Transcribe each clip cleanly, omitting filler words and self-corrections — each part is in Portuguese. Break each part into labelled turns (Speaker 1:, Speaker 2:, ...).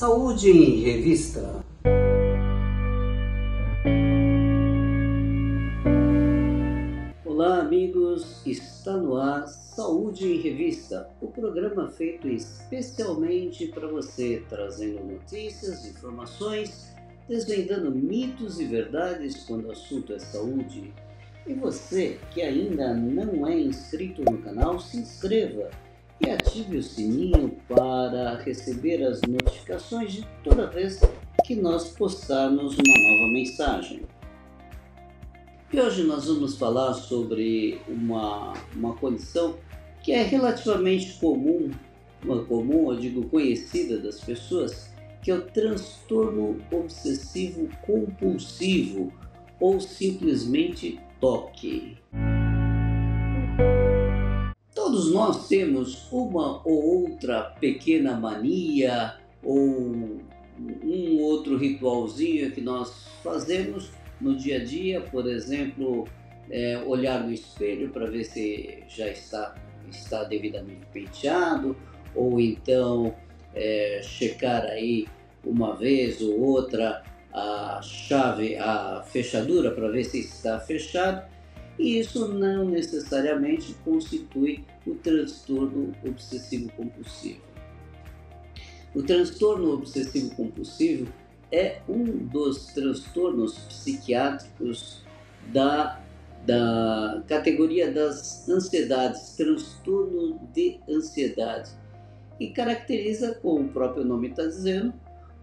Speaker 1: Saúde em Revista. Olá amigos, está no ar Saúde em Revista, o programa feito especialmente para você, trazendo notícias, informações, desvendando mitos e verdades quando o assunto é saúde. E você que ainda não é inscrito no canal, se inscreva e ative o sininho para receber as notificações de toda vez que nós postarmos uma nova mensagem. E hoje nós vamos falar sobre uma condição que é relativamente comum, eu digo conhecida das pessoas, que é o transtorno obsessivo compulsivo ou simplesmente TOC. Todos nós temos uma ou outra pequena mania ou um outro ritualzinho que nós fazemos no dia a dia, por exemplo, olhar no espelho para ver se já está devidamente penteado, ou então checar aí uma vez ou outra a fechadura para ver se está fechado. E isso não necessariamente constitui o transtorno obsessivo-compulsivo. O transtorno obsessivo-compulsivo é um dos transtornos psiquiátricos da categoria das ansiedades, transtorno de ansiedade, e caracteriza, como o próprio nome está dizendo,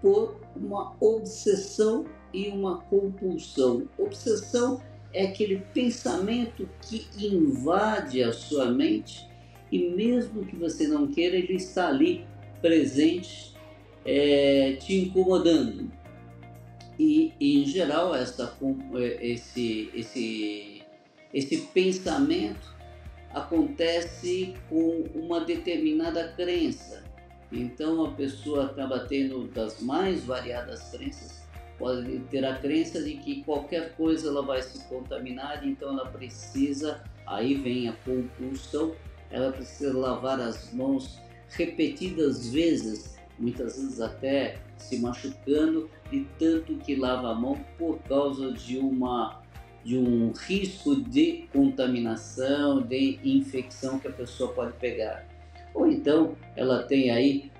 Speaker 1: por uma obsessão e uma compulsão. Obsessão é aquele pensamento que invade a sua mente e mesmo que você não queira, ele está ali presente, te incomodando. E em geral esse pensamento acontece com uma determinada crença. Então a pessoa acaba tendo das mais variadas crenças. Pode ter a crença de que qualquer coisa ela vai se contaminar, então ela precisa, aí vem a compulsão, ela precisa lavar as mãos repetidas vezes, muitas vezes até se machucando, de tanto que lava a mão por causa de um risco de contaminação, de infecção que a pessoa pode pegar. Ou então ela tem aí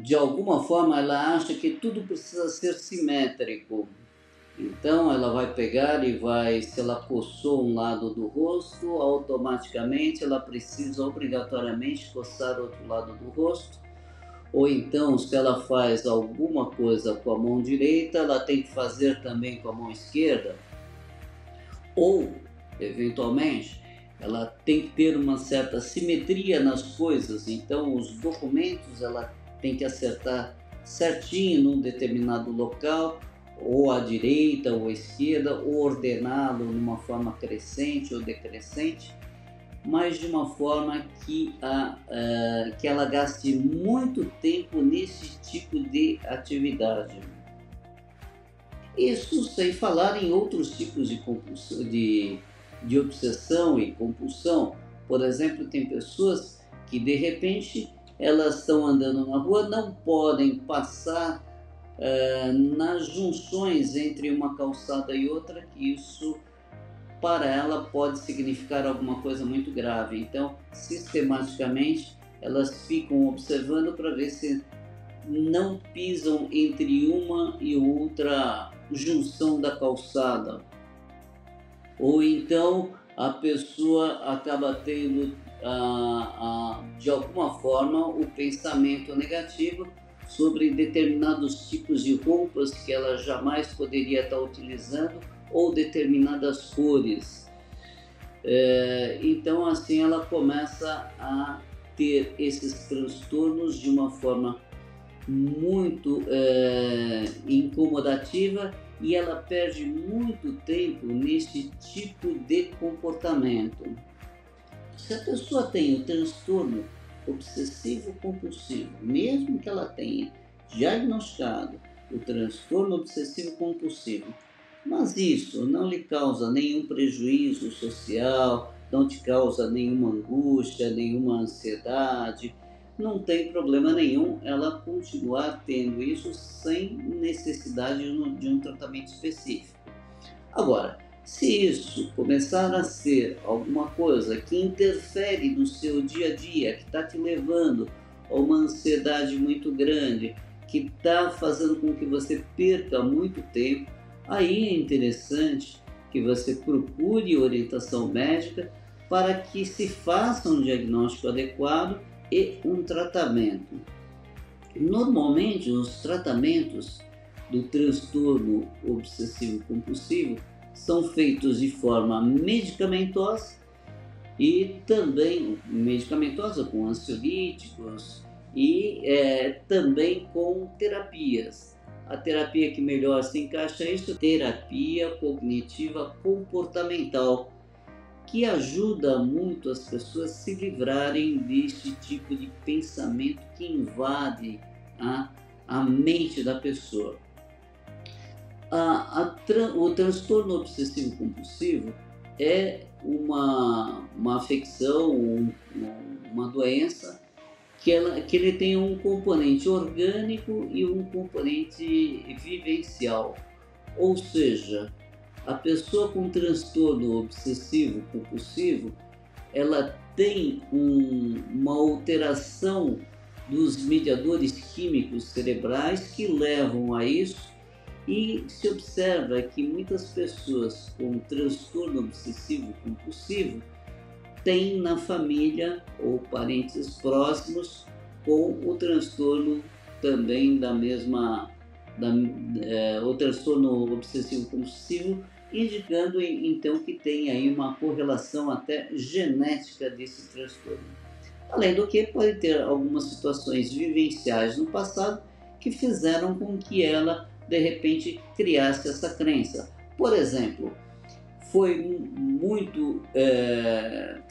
Speaker 1: de alguma forma ela acha que tudo precisa ser simétrico. Então ela vai pegar e se ela coçou um lado do rosto, automaticamente ela precisa obrigatoriamente coçar o outro lado do rosto. Ou então, se ela faz alguma coisa com a mão direita, ela tem que fazer também com a mão esquerda. Ou, eventualmente, ela tem que ter uma certa simetria nas coisas, então os documentos ela tem que acertar certinho num determinado local, ou à direita ou à esquerda, ou ordená-lo numa forma crescente ou decrescente, mas de uma forma que ela gaste muito tempo nesse tipo de atividade. Isso sem falar em outros tipos de compulsão, de obsessão e compulsão. Por exemplo, tem pessoas que de repente elas estão andando na rua, não podem passar nas junções entre uma calçada e outra, que isso para ela pode significar alguma coisa muito grave. Então, sistematicamente, elas ficam observando para ver se não pisam entre uma e outra junção da calçada. Ou então a pessoa acaba tendo de alguma forma o pensamento negativo sobre determinados tipos de roupas que ela jamais poderia estar utilizando ou determinadas cores. Então assim ela começa a ter esses transtornos de uma forma muito incomodativa, e ela perde muito tempo nesse tipo de comportamento. Se a pessoa tem o transtorno obsessivo-compulsivo, mesmo que ela tenha diagnosticado o transtorno obsessivo-compulsivo, mas isso não lhe causa nenhum prejuízo social, não te causa nenhuma angústia, nenhuma ansiedade, não tem problema nenhum ela continuar tendo isso sem necessidade de um tratamento específico. Agora, se isso começar a ser alguma coisa que interfere no seu dia a dia, que está te levando a uma ansiedade muito grande, que está fazendo com que você perca muito tempo, aí é interessante que você procure orientação médica para que se faça um diagnóstico adequado e um tratamento. Normalmente, os tratamentos do transtorno obsessivo compulsivo são feitos de forma medicamentosa e também medicamentosa com ansiolíticos e também com terapias. A terapia que melhor se encaixa é isso, terapia cognitiva comportamental, que ajuda muito as pessoas a se livrarem desse tipo de pensamento que invade a, a mente da pessoa. O transtorno obsessivo compulsivo é uma afecção, uma doença que ele tem um componente orgânico e um componente vivencial. Ou seja, a pessoa com transtorno obsessivo compulsivo, ela tem uma alteração dos mediadores químicos cerebrais que levam a isso, e se observa que muitas pessoas com transtorno obsessivo compulsivo têm na família ou parentes próximos com o transtorno também o transtorno obsessivo compulsivo, indicando então que tem aí uma correlação até genética desse transtorno. Além do que, pode ter algumas situações vivenciais no passado que fizeram com que ela, de repente, criasse essa crença. Por exemplo, foi muito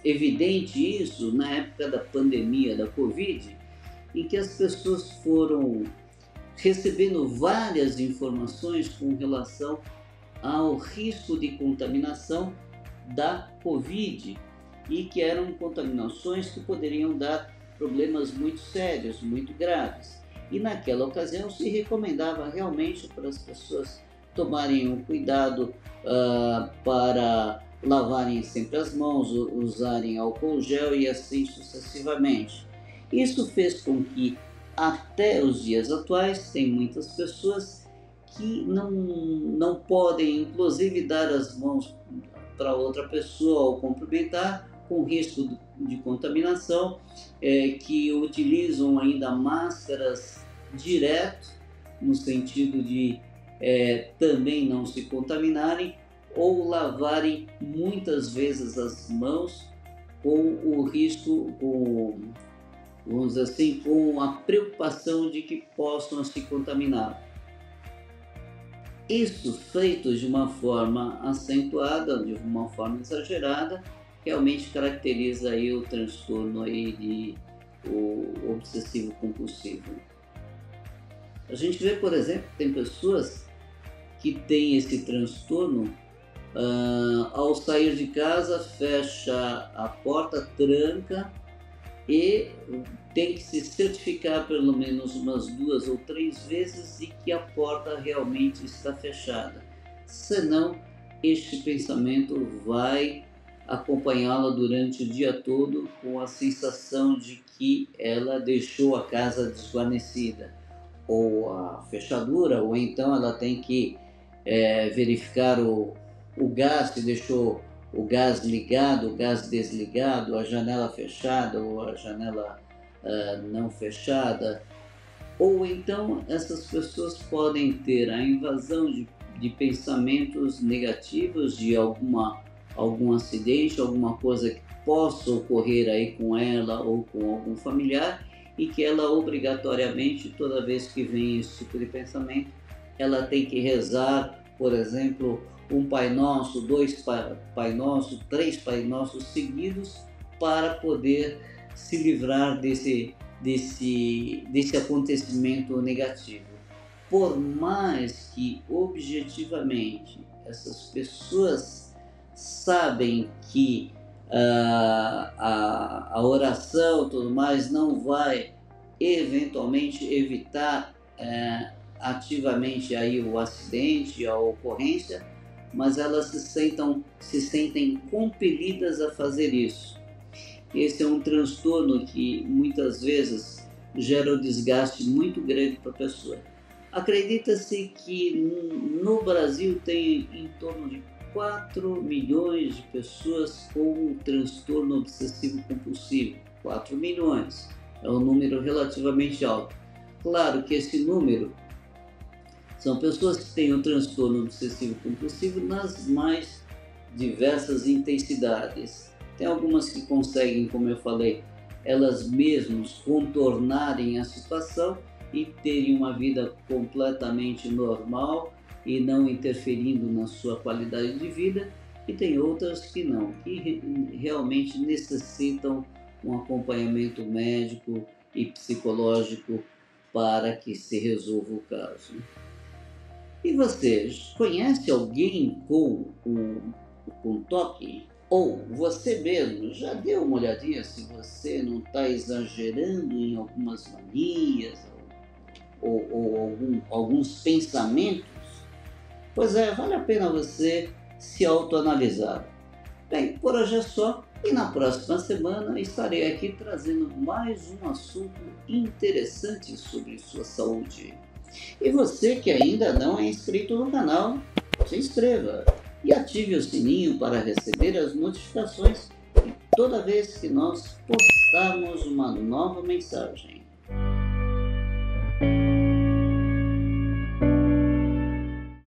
Speaker 1: evidente isso na época da pandemia da Covid, em que as pessoas foram recebendo várias informações com relação ao risco de contaminação da Covid, e que eram contaminações que poderiam dar problemas muito sérios, muito graves. E naquela ocasião se recomendava realmente para as pessoas tomarem um cuidado para lavarem sempre as mãos, usarem álcool gel e assim sucessivamente. Isso fez com que até os dias atuais tem muitas pessoas que não podem, inclusive, dar as mãos para outra pessoa ao cumprimentar, com risco de contaminação, que utilizam ainda máscaras direto, no sentido de também não se contaminarem, ou lavarem muitas vezes as mãos com o risco, vamos dizer assim, com a preocupação de que possam se contaminar. Isso feito de uma forma acentuada, de uma forma exagerada, realmente caracteriza aí o transtorno aí o obsessivo compulsivo. A gente vê, por exemplo, que tem pessoas que têm esse transtorno, ao sair de casa, fecha a porta, tranca, e tem que se certificar pelo menos umas 2 ou 3 vezes de que a porta realmente está fechada. Senão, este pensamento vai acompanhá-la durante o dia todo, com a sensação de que ela deixou a casa desguarnecida, ou a fechadura, ou então ela tem que verificar o gás, se deixou o gás ligado, o gás desligado, a janela fechada ou a janela não fechada. Ou então essas pessoas podem ter a invasão de pensamentos negativos, de algum acidente, alguma coisa que possa ocorrer aí com ela ou com algum familiar, e que ela obrigatoriamente, toda vez que vem esse tipo de pensamento, ela tem que rezar, por exemplo, um Pai Nosso, 2 Pai Nosso, 3 Pai Nossos seguidos, para poder se livrar desse acontecimento negativo. Por mais que objetivamente essas pessoas sabem que a oração e tudo mais não vai eventualmente evitar ativamente aí o acidente, a ocorrência, mas elas se sentem compelidas a fazer isso. Esse é um transtorno que muitas vezes gera um desgaste muito grande para a pessoa. Acredita-se que no Brasil tem em torno de 4 milhões de pessoas com transtorno obsessivo compulsivo. 4 milhões é um número relativamente alto. Claro que esse número são pessoas que têm o transtorno obsessivo compulsivo nas mais diversas intensidades. Tem algumas que conseguem, como eu falei, elas mesmas contornarem a situação e terem uma vida completamente normal e não interferindo na sua qualidade de vida, e tem outras que não, que realmente necessitam um acompanhamento médico e psicológico para que se resolva o caso. E você conhece alguém com TOC? Ou você mesmo já deu uma olhadinha se você não está exagerando em algumas manias ou alguns pensamentos? Pois é, vale a pena você se autoanalisar. Bem, por hoje é só, e na próxima semana estarei aqui trazendo mais um assunto interessante sobre sua saúde. E você que ainda não é inscrito no canal, se inscreva e ative o sininho para receber as notificações toda vez que nós postarmos uma nova mensagem.